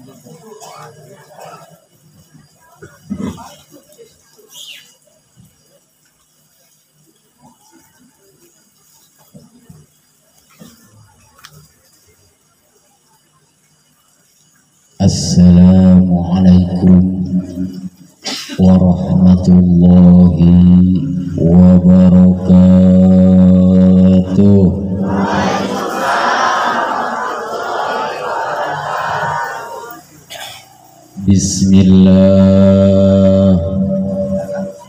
Assalamualaikum warahmatullahi wabarakatuh. Bismillah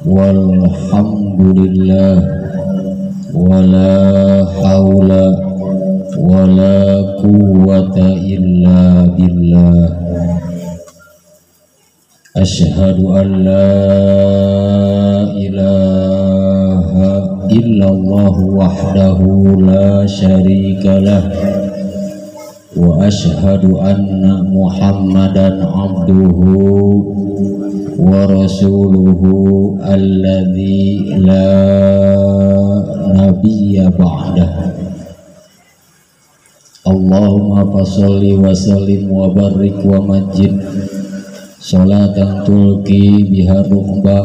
walhamdulillah wala haula wala quwwata illa billah. Asyhadu an la ilaha illallah wahdahu la syarikalah wa asyhadu anna Muhammadan abduhu wa rasuluhu alladzi la nabiyya ba'dah. Allahumma fasholli wa sallim wa barik wa majid salatan tulqi biha ruqba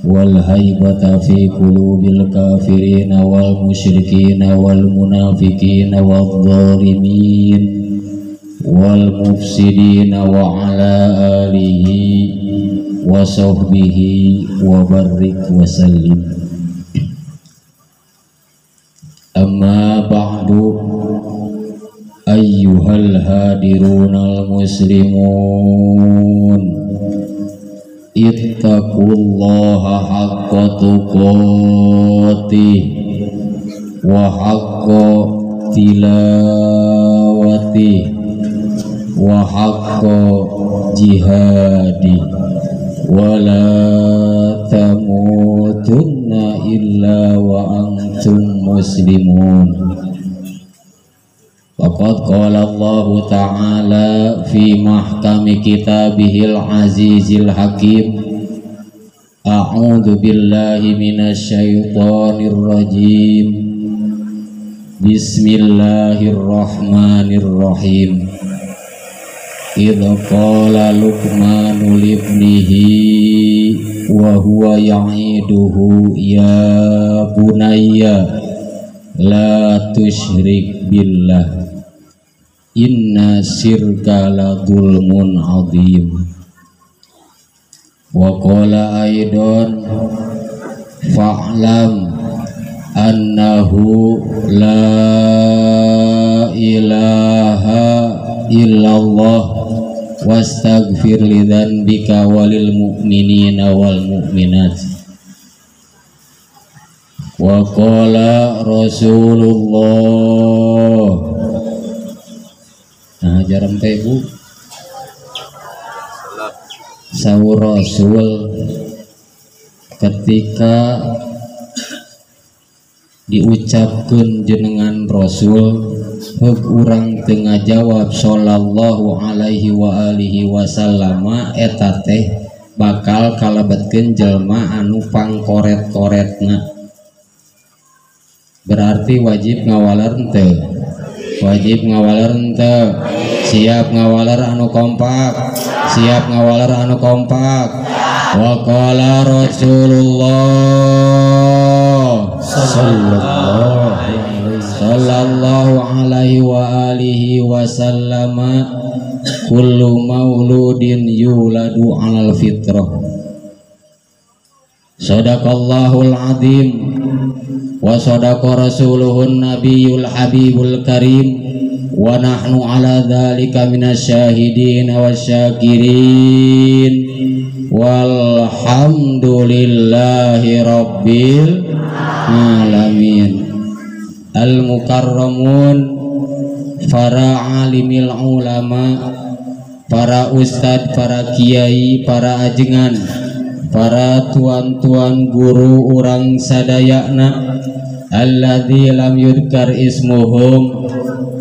wal haibata fi qulubil kafirina wal musyrikina wal munafiqina wal dhalimin wal mufsidina wa ala alihi wa sahbihi wa barik wa sallim. Amma ba'du, ayyuhal hadirunal muslimun, ittaqullaha haqqa tuqatih wa haqqa tilawatih wa haqqa jihadih wa la tamutunna illa wa antum muslimun. Faqad qala Allah ta'ala fi mahkami kitabihil azizil hakim. A'udzu billahi minasy syaithanir rajim. Bismillahirrahmanirrahim. Idz qala Luqmanu libnihi wa huwa ya'iduhu ya bunayya la tusyrik billah inna syirka la dzulmun adzim. Wa qala aidan fa'lam annahu la ilaha illallah wastaghfir li dzanbika walil mu'minina wal mu'minat. Wa qala Rasulullah. Nah, jaram teh Bu. Sawur Rasul ketika diucapkan jenengan Rasul, heug urang teu ngajawab sallallahu alaihi wa alihi wasallama, eta teh bakal kalebetkeun jelma anu pangkoret-koretna. Berarti wajib ngawaler henteu? Wajib ngawaler henteu? Siap ngawaler anu kompak? Siap ngawaler anu kompak? Wa qala Rasulullah sallallahu alaihi wa alihi wasallama, kullu mauludin yuladu alal fitrah. Sadaqallahul azim wa sadaqa rasuluhun nabiyul habibul karim wa nahnu ala dzalika minasyahidin wasyakirin walhamdulillahi rabbil alamin. Al mukarramun, para alimil ulama, para ustad, para kiai, para ajengan, para tuan-tuan guru urang sadayana, alladzi lam yudkar ismuhum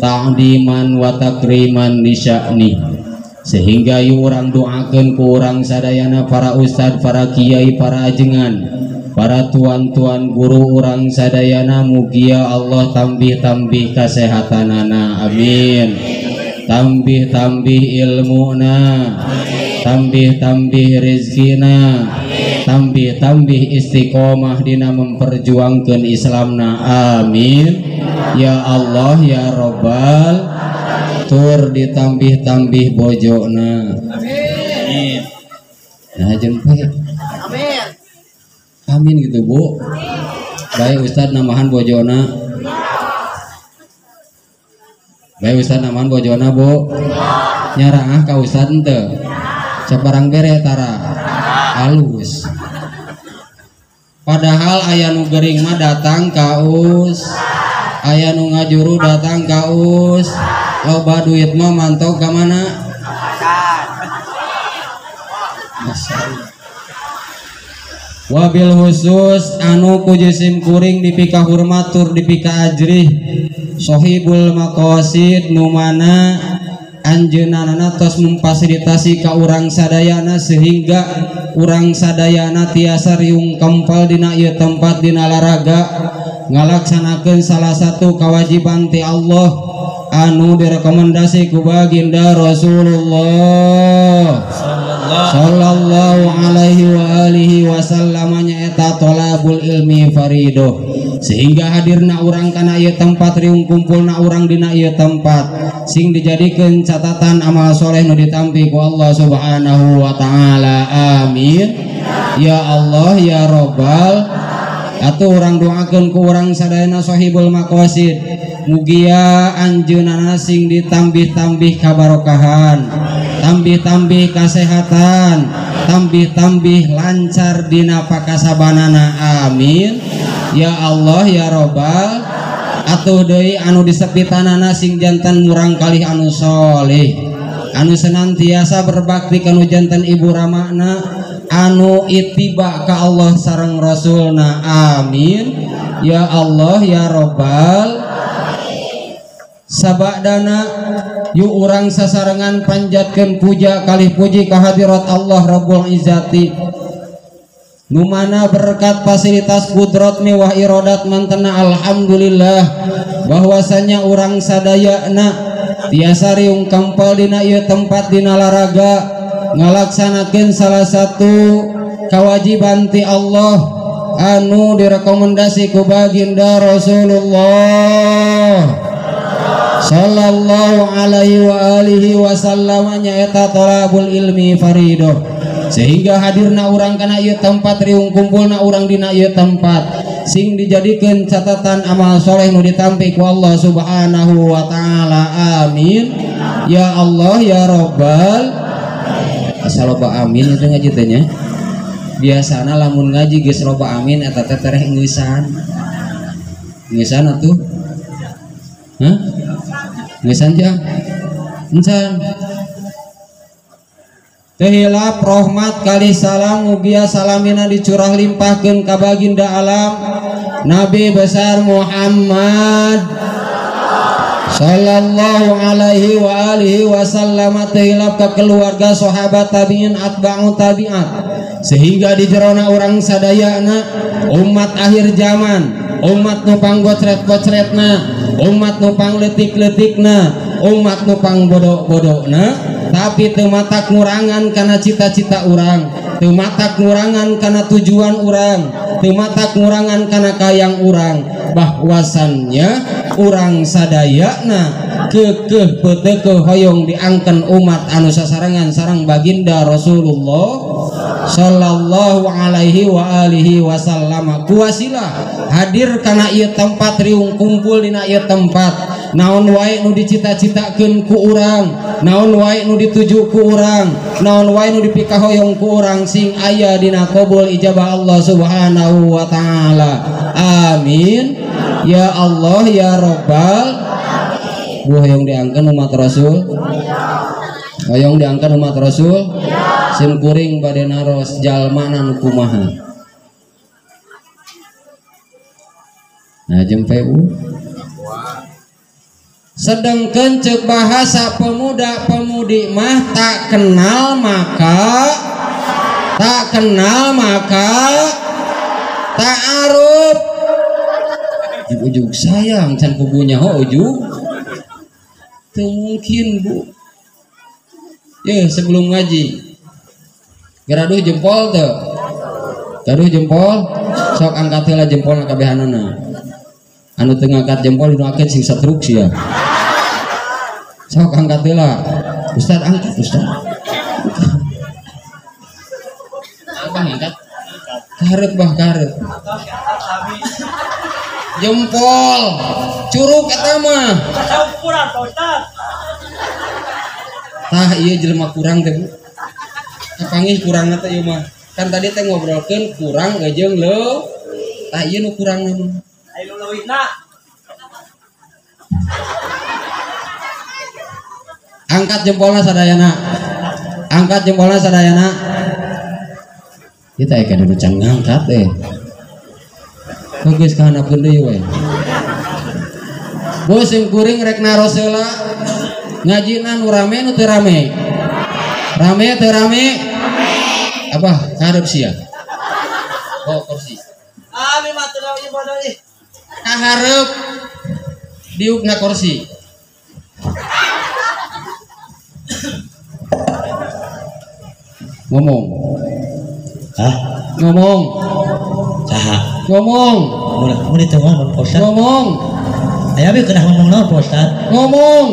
ta'diman wa takriman li sya'ni, sehingga yu urang doakeun ku urang sadayana para ustad, para kiai, para ajengan, para tuan-tuan guru urang sadayana, mugia Allah tambih-tambih kasehatanana, amin. tambih-tambih ilmuna, tambih-tambih rezekina, tambih-tambih istiqomah dina memperjuangkan Islamna. Amin ya Allah ya Robbal. Tur ditambih-tambih bojona. Amin. Nah jempe. Amin. Amin gitu Bu. Baik Ustad namahan bojona. Baik Ustad namahan bojona Bu. Nyarangah ka Ustad ente. Sabarang bere tara. Halus. Padahal aya nu gering mah datang ka Us. Aya nu ngajuru datang ka Us. Loba duit mah mantau ka mana? Wabil khusus anu kujisim kuring dipika hormat tur dipika ajrih sohibul maqasid nu mana anjeunana tos memfasilitasi ka urang sadayana sehingga urang sadayana tiasa riung kempal dina ieu tempat dina laraga ngalaksanakeun salah satu kewajiban ti Allah anu direkomendasi ku baginda Rasulullah sallallahu alaihi wa alihi wasallam nyaeta tolabul ilmi faridoh sehingga hadirna urang kana ieu tempat riung kumpulna urang dina ieu tempat sing dijadikeun catatan amal soleh nu ditampi ku Allah subhanahu wa ta'ala. Amin ya Allah ya Robbal. Atuh urang doakeun ku urang sadayana sahibul maqasid mugia anjeunana sing ditambih-tambih kabarokahan, tambih-tambih kasehatan, tambih-tambih lancar dina pakasabanana. Amin ya Allah ya Robbal. Atuh deui anu disepitanana sing janten murang kalih anu soleh, anu senantiasa berbakti kanu janten ibu ramana, anu itiba ka Allah sareng Rasulna. Amin ya Allah ya Robbal. Sabadana yu urang sasarengan panjatkeun puja kalih puji ka hadirat Allah Rabbul Izzati nu mana berkat fasilitas kudrat mewah irodat mantena alhamdulillah bahwasanya urang sadayana tiasa riung kampal dina ieu tempat dina laraga ngalaksanakeun salah satu kewajiban ti Allah anu direkomendasi ku baginda Rasulullah sallallahu alaihi wa alihi wasallam nyaeta tolabul ilmi faridoh sehingga hadirna urang kana ieu tempat riung kumpulna urang dina ieu tempat sing dijadikeun catatan amal soleh nu ditampi ku Allah subhanahu wa ta'ala. Amin ya Allah ya Robbal. Asal loba amin itu ngaji teh nya biasana lamun ngaji geus loba amin eta teh tereh ngeusan atuh. Hah? Ngeusan jang? Encan. Tehilap rahmat kali salam mugia salamina dicurah limpahkeun ka baginda alam Nabi besar Muhammad sallallahu alaihi wa alihi wasallam. Tehilap ka keluarga sahabat tabi'in atba'u tabi'at sehingga di jerona urang sadayana umat akhir zaman, umat nu panggocret-gocretna, umat nu pangletik-letikna, umat nu pangbodo-bodona, tapi teu matak ngurangan kana cita-cita urang, teu matak ngurangan kana tujuan urang, teu matak ngurangan kana kayang urang, bahwasannya urang sadayana keukeuh peuteukeuh hoyong diangken umat anu sasarengan sareng baginda Rasulullah sallallahu alaihi wa alihi wasallam. Kuasilah hadir kana ieu tempat riung kumpul dina ieu tempat naon wae nu dicita-citakeun ku urang, naon wae nu dituju ku urang, naon wae nu dipikahoyong ku urang sing aya dina qabul ijabah Allah subhanahu wa ta'ala. Amin ya Allah ya Robbal. Bu hoyong diangkeun umat Rasul, hoyong diangkeun umat Rasul, sim kuring bade naros jalmana nu kumaha. Nah jempe sedengkeun ceuk bahasa pemuda-pemudi mah tak kenal maka ta'aruf. Ujug sayang can pugunya ho ujug Teu mungkin Bu. Ya sebelum ngaji geraduh jempol tuh. Gaduh jempol sok angkat heula jempolna kabehanana. Anu teu ngangkat jempol nu akeun sing satruk sia. Sok angkat heula. Ustaz angkat Ustaz. Abah angkat. Karep bah karep. Jempol curug eta mah. Kurang Ustaz. Tah ieu jelema kurang teh Bu. Kapangih kurangna teh ieu mah. Kan tadi teh ngobrolkeun kurang jeung leuh. Tah ieu nu kurangna mah. Ayo leuwihna. Angkat jempolna sadayana. Angkat jempolna sadayana. Kita eka dulu can ngangkat Geus kahanapkeun deui we. Bos sing kuring rek naros heula. Ngajina nu rame nu teu rame. Rame teu rame? Apa karep sia? Oh kursi. Ami mah teu ibadah ieu. Kaharep diukna kursi. Ngomong. Hah? Ngomong. Saha? Ngomong. Mun itu ngomong Pak Ustaz. Ngomong. Aya abi kedah ngomong naon Pak Ustaz? Ngomong.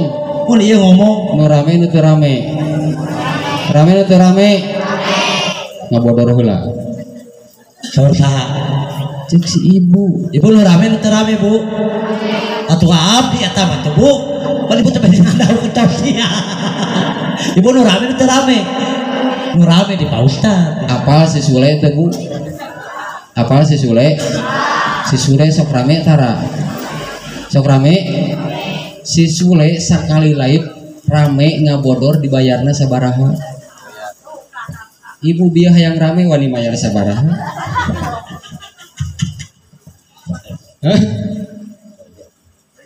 Mun ieu ngomong. Nu rame nu teu rame. Rame nu teu rame. Ngabodor heula. Saur saha? Cek si ibu. Ibu nu rame nu teu rame, Bu. Atuh abdi eta mah teh, Bu. Bali ibu teh bade ngadahu kitab sia. Ibu nu rame nu teu rame. Nu rame di Pak Ustaz. Apal si Sule teh Bu? Apal si Sule? Si Sule sok rame tara. Sok rame. Si Sule sakali laib rame ngabodor dibayarna sabaraha. Ibu bieu hayang rame wani mayar sabaraha. Hah?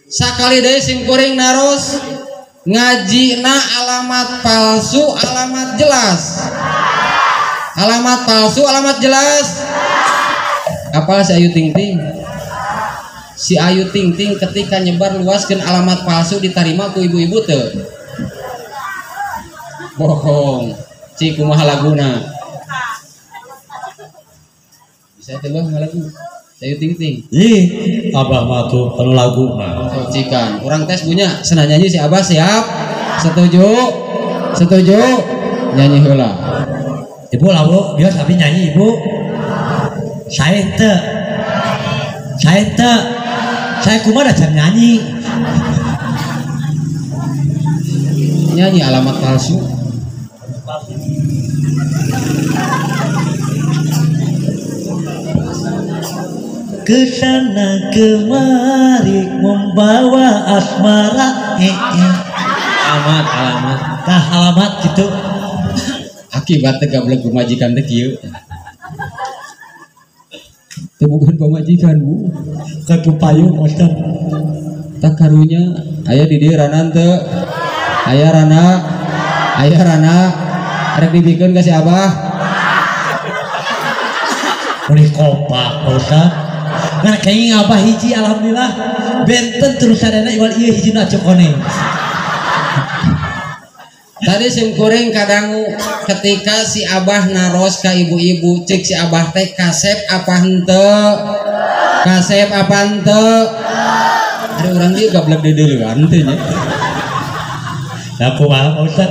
Sakali deui sim kuring naros ngajina alamat palsu alamat jelas. Alamat palsu alamat jelas. Apa si Ayu Ting Ting? Si Ayu Ting Ting ketika nyebar luaskeun alamat palsu diterima ku ibu-ibu teu? Bohong. Cik kumaha laguna? Bisa teh bah lagu. Ayu Ting Ting. Ih, Abah mah tuh kalau lagu mah. Cikan, orang tes punya senang nyanyi si Abah siap? Setuju? Setuju? Nyanyi heula. Ibu lagu biar tapi nyanyi Ibu. Saya kumaha da nyanyi. Nyanyi alamat palsu. Kesana kemari membawa asmara Alamat alamat. Tah alamat gitu. Akibat teh gablek pemajikan teh kieu. Teu bukan pemajikan Bu. Katu payung Ustaz. Tak karunya aya di dieu ranan teu. Aya rana rek dibikeun ka si Abah. Boleh kompak Ustaz. Nah kayaknya Abah hiji alhamdulillah benten terus sadana iwal ieu hiji na cokone. Tadi sim kuring kadangu ketika si Abah naros ka ibu-ibu cek si Abah teh kasep apa henteu? Kasep apa henteu? Ada orang dia gablek deuleuan teh nya. Da kumaha Ustaz?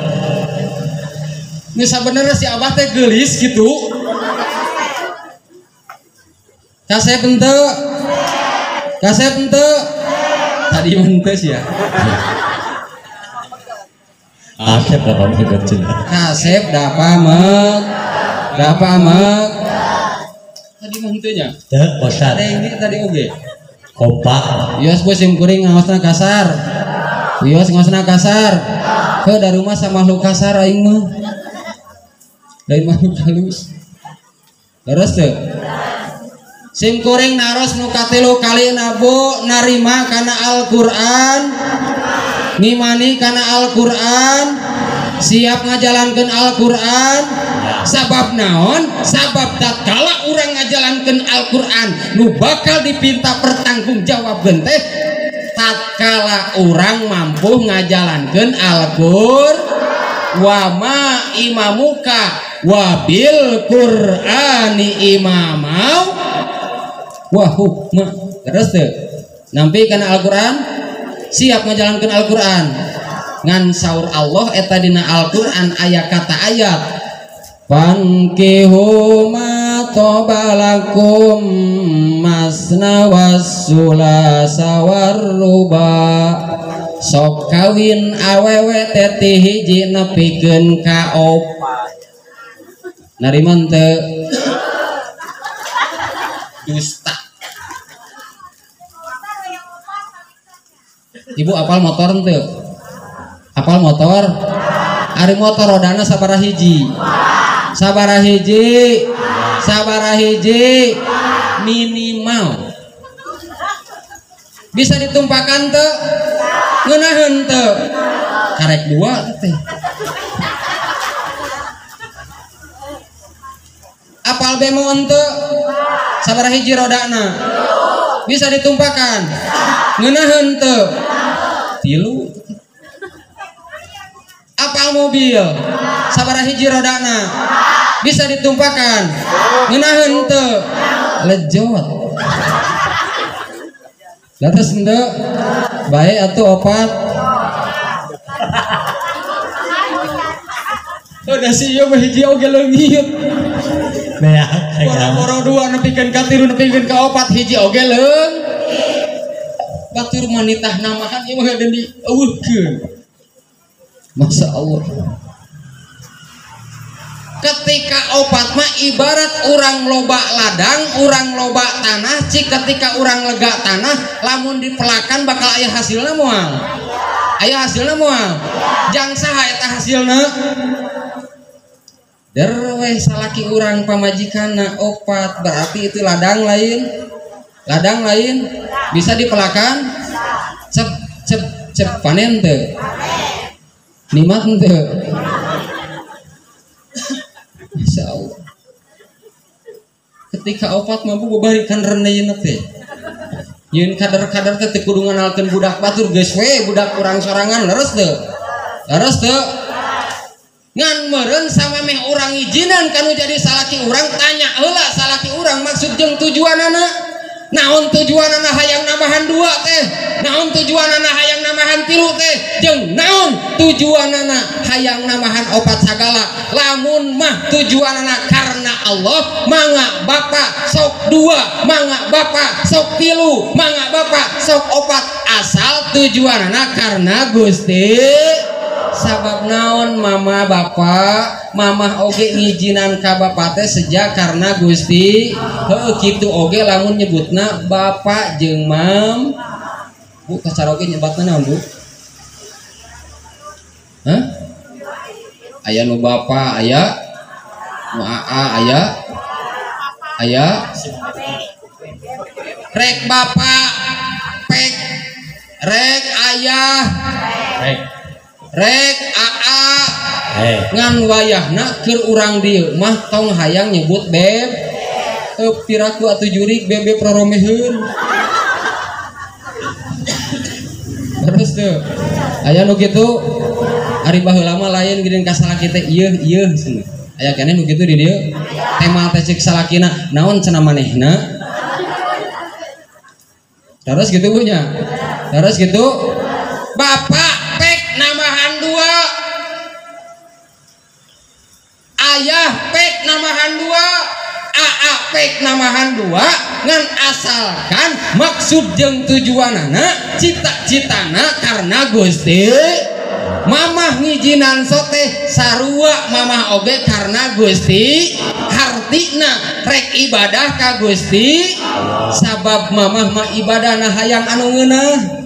Nu sabenerna si Abah teh geulis gitu. Kasep henteu? Kasep henteu? Tadi henteu sia. Asep lah kamu kecil. Kasep dapamek. Tadi mah henteu nya. Teu Ustaz. Ada yang ini tadi oge. Kompak. Yos bos sim kuring ngaosna kasar. Yos ngaosna kasar. Ke dari rumah sama makhluk kasar aing mah. Lain makhluk halus. Terus teu. Sim kuring naros nu katilu kali nabu narima kana Al-Qur'an. Ngimani kana Al-Qur'an. Siap ngajalankeun Al-Qur'an. Sabab naon? Sabab tatkala urang ngajalankeun Al-Qur'an nu bakal dipinta pertanggungjawabkeun teh tatkala urang mampu ngajalankeun Al-Qur'an wa ma imamuka wa bil Qur'ani imamau wa hukma. Terus teu nampi kana Al-Qur'an siap ngajalankeun Al-Qur'an ngan saur Allah eta dina Al-Qur'an aya kata ayat fankihu ma tabalakum masna wassulasa warruba sok kawin awewe teh hiji nepikeun ka opat nariman teu dusta. Ibu apal motor teu? Apal motor? Ari motor rodana sabaraha hiji? Sabaraha hiji? Sabaraha hiji? Minimal. Bisa ditumpakan teu? Ngeunaheun teu? Karek dua teh. Apal bemo teu? Sabaraha hiji rodana? Bisa ditumpakan? Ngeunaheun teu? 3. Apal mobil sabaraha hiji rodana? Bisa ditumpakan? Ngeunaheun teu? Lejot. Lantas henteu bae atuh opat. Udah sih yo hiji oge leungit. Beak. Boro-boro 2 nepikeun ka 3 nepikeun ka 4 hiji oge leung. Batur manitah namahan ieu mah geus dieuweuhkeun. Masya Allah. Ketika opat mah ibarat orang loba ladang, orang loba tanah. Cik ketika orang lega tanah, lamun dipelakan bakal aya hasilna moal. Aya hasilna moal. Jang saha eta hasilna? Derweh salaki urang pamajikanna opat, berarti itu ladang lain. Ladang lain bisa dipelakan. Cep panen teu? Nikmat teu? Masya Allah. Ketika opat mampu memberikan reneyeuna teh. Yeun kadar-kadar teh teu kudu nganalkeun budak batur geus we budak urang sorangan leres teu? Leres teu? Ngan meureun samemeh urang ijinan kanu jadi salaki urang tanya heula salaki urang maksud jeung tujuanana. Naon tujuanana hayang namahan 2 teh? Naon tujuanana hayang namahan 3 teh? Jeung naon tujuanana hayang namahan 4 sagala? Lamun mah tujuanana karena Allah, mangga bapa sok 2, mangga bapa sok 3, mangga bapa sok 4. Asal tujuanana karena Gusti. Sabab naon mama bapak mamah oge ngijinan ka bapak teh sejak karena Gusti. Heuh kitu oge lamun nyebutna bapak jeung mam. Bu kacara oge nyebatna naon Bu? Hah? Aya nu bapak, aya nu aa, aya rek bapak pek rek ayah rek aa ngan wayahna keur urang dieu mah tong hayang nyebut beb piraku atuh jurig bebe proromeheun terus tuh aya nu kitu ari baheula mah lain geuning ka salaki teh ieu cenah aya keneh nu kitu di dieu tema teh ceuk salakina naon cenah manehna terus gitu Bu nya terus gitu bapak namahan 2 ayah pek namahan 2 aa pek namahan 2 ngan asalkan maksud jeung tujuanana cita-citana karena Gusti mamah ngijinan soteh sarua mamah oge karena Gusti hartina rek ibadah ka Gusti sabab mamah mah ibadahna hayang anu ngeunah.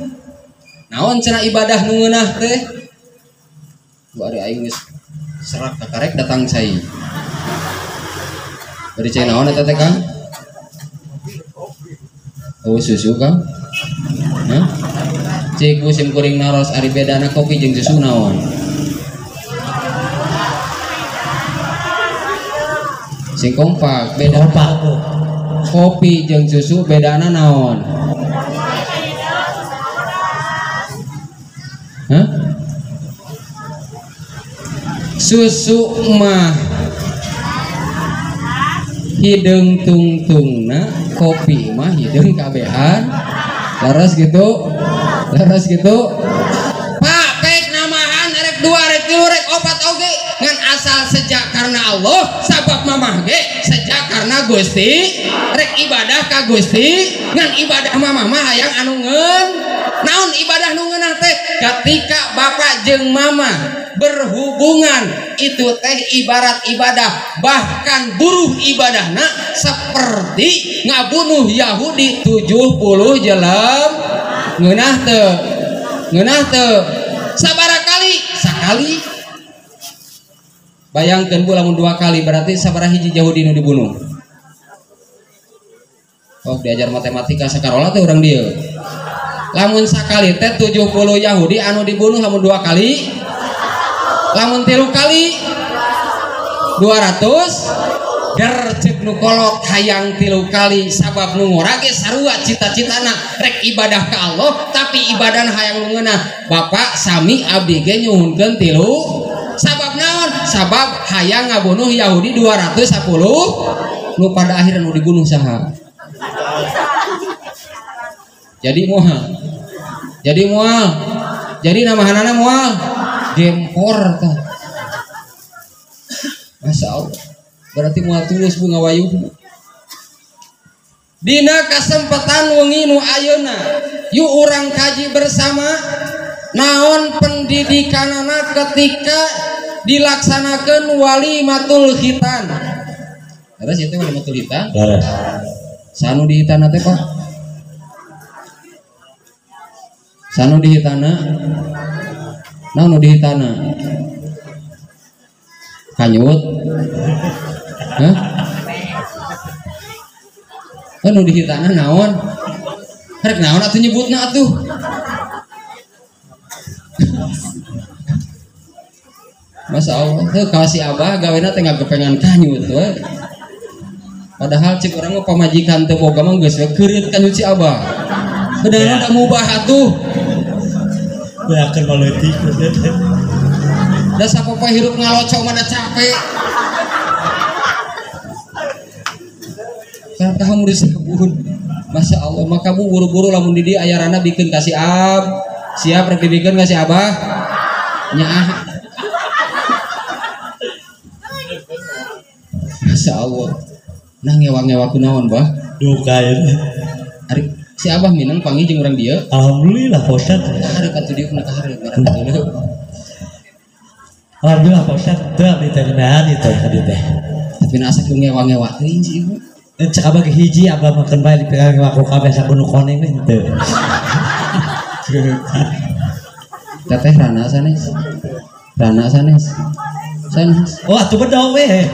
Naon cenah ibadah nu ngeunah teh? Bari aing geus serak ka karek datang cai. Bari cai naon eta teh Kang? Oh susu Kang? Hah? Cik musim kuring naros ari bedana kopi jeung susu naon? Sing kompak beda kopi jeung susu bedana naon? susu mah hideung tungtungna, kopi mah hideung kabehan. Laras gitu Pak pek namahan rek 2 rek 3 rek 4 oge ngan asal sejak karena Allah sabab mamah ge sejak karena Gusti rek ibadah ka Gusti ngan ibadah mamah mah hayang anu ngeun naon ibadah nu ngeunah teh ketika bapak jeung mama berhubungan itu teh ibarat ibadah bahkan buruh ibadahna seperti ngabunuh Yahudi 70 jelam ngeunah teu sabaraha kali sakali bayangkeun bu lamun 2 kali berarti sabaraha hiji Yahudi nu dibunuh. Oh diajar matematika sakarola teh urang dieu lamun sakali teh 70 Yahudi anu dibunuh lamun 2 kali lamun 3 kali 200 gercek nu kolot hayang 3 kali sabab nu ngorage sarua cita-citana rek ibadah ka Allah tapi ibadah hayang nu ngeunah bapak sami abdi ge nyuhunkeun 3 sabab naon sabab hayang ngabunuh Yahudi 210 nu pada akhirnya nu dibunuh saha jadi moal jadi namahanana moal gempor tah Masya Allah berarti moal tulus bunga wayuh dina kasempatan wengi nu ayeuna yuk urang kaji bersama naon pendidikanana ketika dilaksanakeun walimatul khitan. Terus itu walimatul khitan sanu dihitana teh Pak sanu dihitana naon nu dihitana kanyut hah nu dihitana naon rek naon atuh nyebutna atuh Masya Allah tuh kasih abah gawena teh ngagepengan kanyut we padahal cik urang mah pamajikan teu boga mah geus keureut kanyut si abah beneran da mubah atuh akan maletik da sapopoe hirup ngalocok mana capek kan kamu disebut Masya Allah maka bu buru-buru lamun di dieu aya rana bikin kasih siap rek dibikeun kasih abah nyaah Masya Allah nah ngewa-ngewa kunaon bah duka ya ari si abah minang panggil jeung urang dieu alhamdulillah Pak Ustad hari katu dieu kena kahare alhamdulillah Pak Ustad teu abdi teh nahan itu tadi teh tapi asa ku ngewa-ngewa teuing si ibu cek abah hiji abah makan bae dipegang aku kabeh sabun koneng teh teteh rana sanes oh atuh bedog we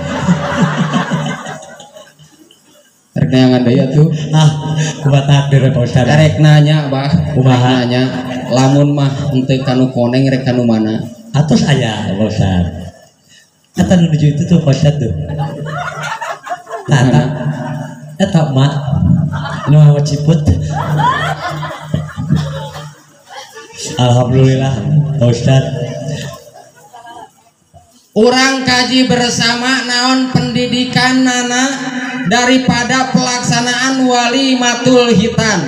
rek neangan deui atuh kumaha takdir Pak Ustad rek nanya bah kumaha nanya lamun mah henteu kanu koneng rek kanu mana atos aya Pak Ustad eta nu nuju itu tuh Pak Ustad tuh eta mak nu Ciput alhamdulillah Pak Ustad urang kaji bersama naon pendidikan nana daripada pelaksanaan walimatul khitan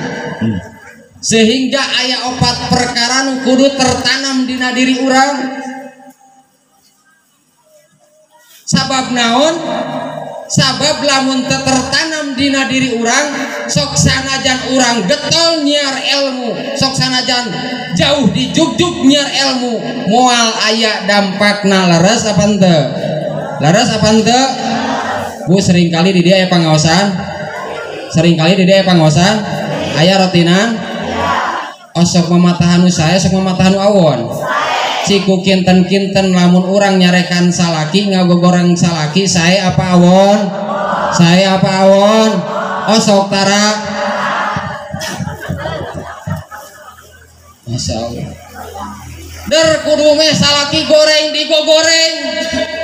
sehingga aya 4 perkara nu kudu tertanam dina diri urang sabab naon sabab lamun tertanam dina diri urang sok sanajan urang getol nyiar ilmu sok sanajan jauh di jugjug nyiar ilmu moal aya dampakna laras apa henteu bu seringkali di dia aya pangaosan aya rotinan osok mamatahan saya sok mamatahan awon ciku kinten-kinten lamun urang nyarekan salaki ngagogoreng salaki saya apa awon osok tara Masya Allah der kudu meh salaki goreng digogoreng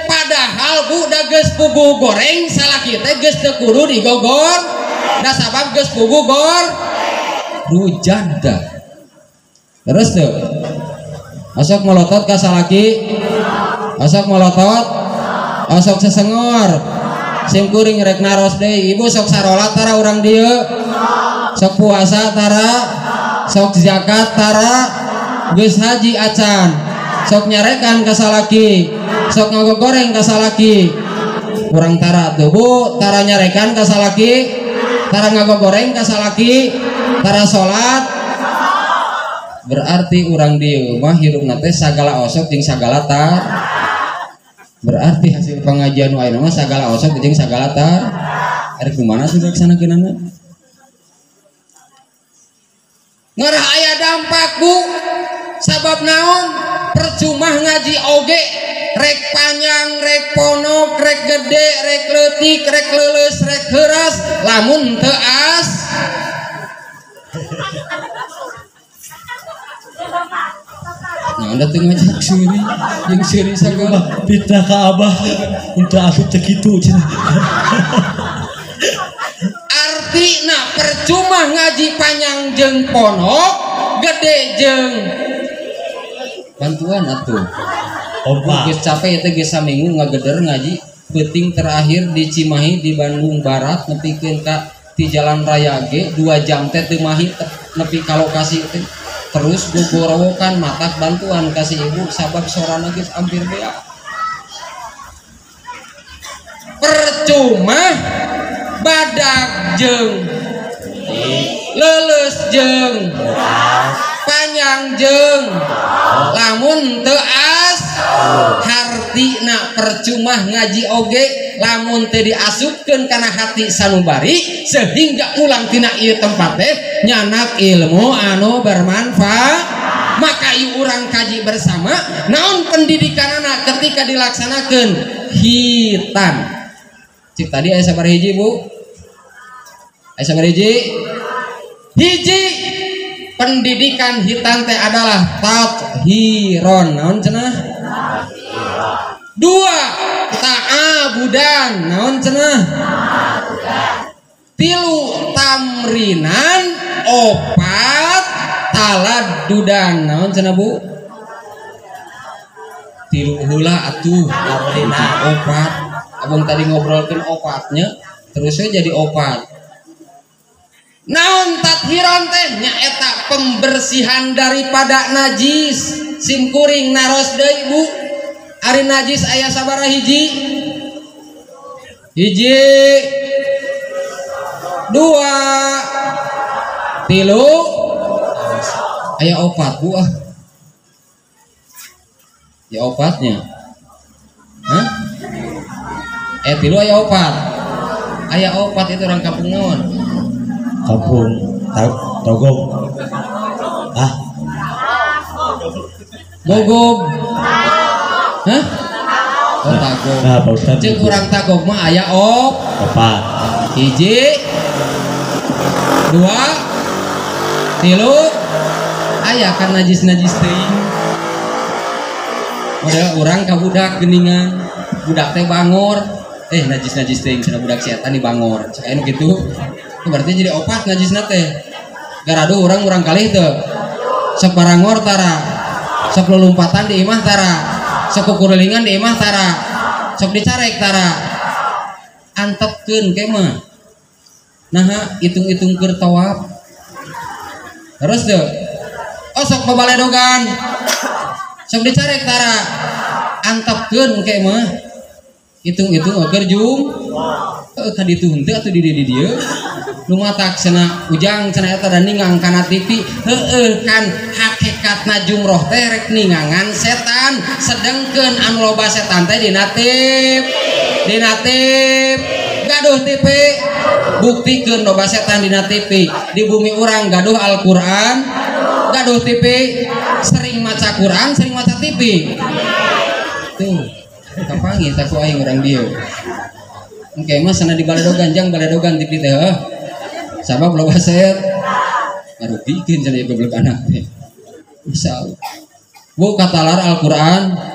padahal bu da geus puguh goreng salaki teh geus teu kudu digogor da sabab geus puguh hujan dah terus tuh asok melotot ka salaki osok molotot, osok sesengor, simkuring rek naros deui. Ibu sok sarolat tara urang dieu, sok puasa tara, sok zakat tara, geus haji acan, sok nyarekan ka salaki, sok ngagogoreng ka salaki. Urang tara tuh Bu, tara nyarekan ka salaki, tara ngagogoreng ka salaki, tara salat. Berarti urang dieu mah hirupna teh sagala osok jeung sagala tar. Berarti hasil pengajian nu ayeuna mah sagala osok jeung sagala tar. Ari kumaha sudah kesanakeunana? Ngarah aya dampak Bu. Sabab naon? Percuma ngaji oge rek panjang, rek ponok, rek gede, rek leutik, rek leuleus, rek heuras, lamun teu as. Nah, anda tengah ngajak suri, yang suri sagala Fitnah ka Abah, untuk asup teh kitu cenah. artina percuma ngaji panjang jeung ponok, gede jeung bantuan atuh. Geus capek teh geus saminggu ngageder ngaji peuting terakhir di Cimahi di Bandung Barat nepikeun ka di Jalan Raya G 2 jam teh teu mahi nepi ka lokasi teh. Terus gogorowokan matak bantuan kasih ibu sabab sorana geus hampir bea. Percuma badak jeung leuleus jeung panjang jeung lamun teu as hartina percuma ngaji oge lamun teu diasupkeun kana hati sanubari sehingga ulang tina ieu tempat teh nyanak ilmu anu bermanfaat. Maka ieu urang kaji bersama naon pendidikanana ketika dilaksanakeun hitan. Cik tadi aya sabar hiji Bu? Aya sabar hiji? Hiji pendidikan hitan teh adalah tathiron. Naon cenah? Dua ta'abudan. Naon cenah? Tilu tamrinan. Opat taladudan. Naon cenah Bu? Tilu heula atuh tamrinan opat. Abang tadi ngobrolkeun opatnya terusnya jadi opat. Naon tathiron teh nyaeta pembersihan daripada najis. Simkuring naros deui Bu. Ari najis aya sabaraha hiji? Hiji, dua, tilu, aya opat Bu ah. Ya opatnya. Hah? Tilu aya opat. Aya opat itu orang kampung naon? Kampung Togong. Ah, Gogog. Hah? Oh, Tagog. nah Pak Ustaz. Cek urang Tagog mah aya Opat. hiji, dua, tilu, aya kan najis-najis teuing. Model urang ka budak geuningan, budak teh bangor, najis-najis teuing cenah budak setan di bangor. Cek anu kitu. Itu berarti jadi opat najisna teh. Garadu urang kalih teu. Sok barangor tara. Sok lulumpatan di imah tara. Sok kukurelingan di imah tara. Sok dicarek tara. Antepkeun ke mah. Nah, hitung-hitung keur tawaf. Terus teu. Oh sok babaledogan. Sok dicarek tara. Antepkeun ke mah. Hitung-hitung keur jum. Ka ditu henteu atuh di dieu. Nu matak cenah ujang cenah eta da ningang kana TV. Heueuh kan hakikatna jumroh teh rek ningangan setan. Sedengkeun anu loba setan teh dina tip. Gaduh TV. Buktikeun loba setan dina TV. Di bumi urang gaduh Al-Qur'an, gaduh TV. Sering maca Qur'an, sering maca TV. Tuh, kapangi tak ku aing urang dieu. Engke mah sana di baledogan jang baledogan TV teh heuh. Sabab loba set ngarugikeun cenah goblok anak teh. Masyaallah. Bu katalar Al-Qur'an